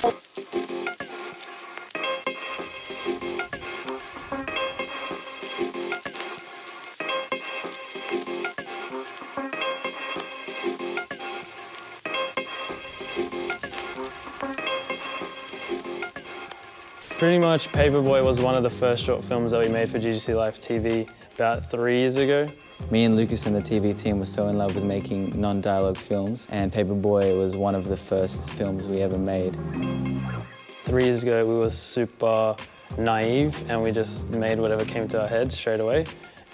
Pretty much Paperboy was one of the first short films that we made for GGC Life TV about 3 years ago. Me and Lucas and the TV team were so in love with making non-dialogue films, and Paperboy was one of the first films we ever made. 3 years ago we were super naive and we just made whatever came to our head straight away.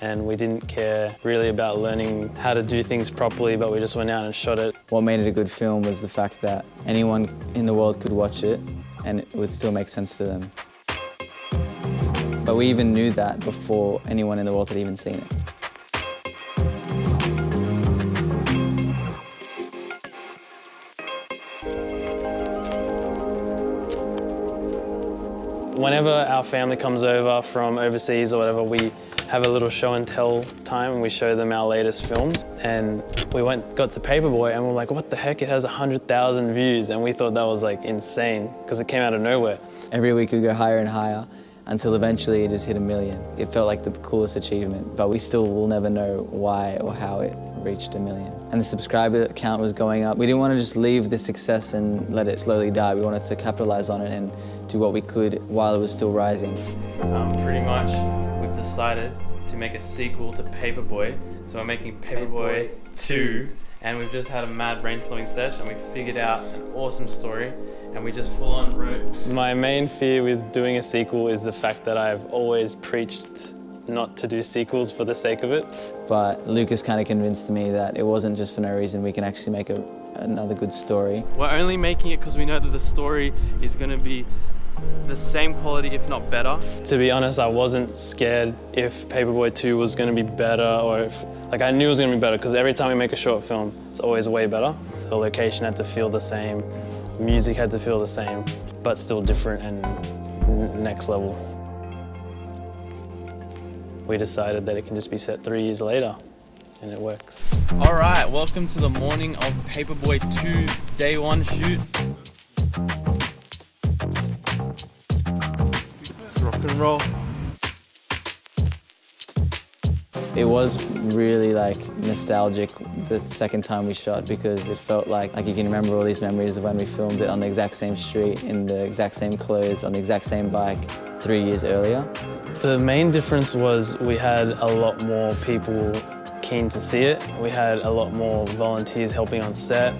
And we didn't care really about learning how to do things properly, but we just went out and shot it. What made it a good film was the fact that anyone in the world could watch it and it would still make sense to them. But we even knew that before anyone in the world had even seen it. Whenever our family comes over from overseas or whatever, we have a little show and tell time and we show them our latest films. And we got to Paperboy and we're like, what the heck, it has 100,000 views. And we thought that was like insane because it came out of nowhere. Every week would go higher and higher until eventually it just hit 1 million. It felt like the coolest achievement, but we still will never know why or how it reached 1 million. And the subscriber count was going up. We didn't want to just leave the success and let it slowly die. We wanted to capitalize on it and do what we could while it was still rising. Pretty much, we've decided to make a sequel to Paperboy. So we're making Paperboy 2, and we've just had a mad brainstorming session and we figured out an awesome story and we just full on wrote. My main fear with doing a sequel is the fact that I've always preached not to do sequels for the sake of it. But Lucas kind of convinced me that it wasn't just for no reason. We can actually make another good story. We're only making it because we know that the story is going to be the same quality, if not better. To be honest, I wasn't scared if Paperboy 2 was going to be better, or if, like, I knew it was going to be better because every time we make a short film, it's always way better. The location had to feel the same, music had to feel the same, but still different and next level. We decided that it can just be set 3 years later, and it works. All right, welcome to the morning of Paperboy 2 day 1 shoot. Let's rock and roll. It was really like nostalgic the second time we shot because it felt like you can remember all these memories of when we filmed it on the exact same street, in the exact same clothes, on the exact same bike 3 years earlier. The main difference was we had a lot more people keen to see it. We had a lot more volunteers helping on set.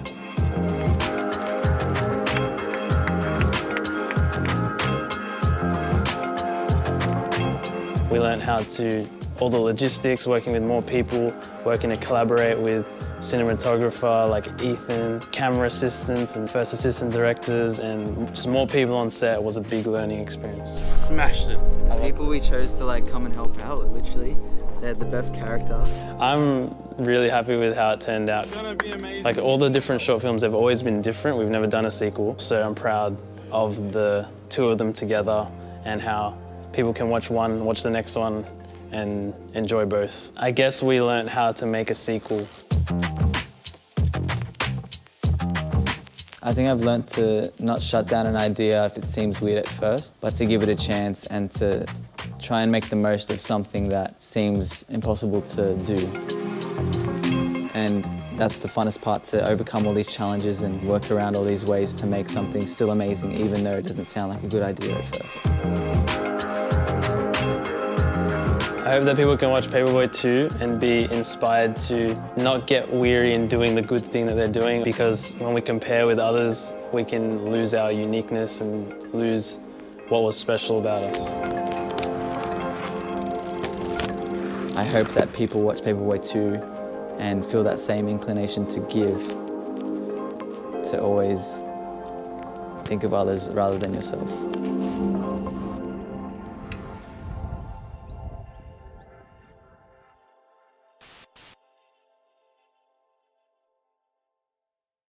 We learned how to, all the logistics, working with more people, working to collaborate with cinematographer like Ethan, camera assistants and first assistant directors, and just more people on set was a big learning experience. Smashed it. The people we chose to like come and help out, literally, they had the best character. I'm really happy with how it turned out. It's gonna be amazing. Like, all the different short films have always been different. We've never done a sequel, so I'm proud of the two of them together and how people can watch one, watch the next one, and enjoy both. I guess we learned how to make a sequel. I think I've learned to not shut down an idea if it seems weird at first, but to give it a chance and to try and make the most of something that seems impossible to do. And that's the funnest part, to overcome all these challenges and work around all these ways to make something still amazing, even though it doesn't sound like a good idea at first. I hope that people can watch Paperboy 2 and be inspired to not get weary in doing the good thing that they're doing, because when we compare with others, we can lose our uniqueness and lose what was special about us. I hope that people watch Paperboy 2 and feel that same inclination to give, to always think of others rather than yourself.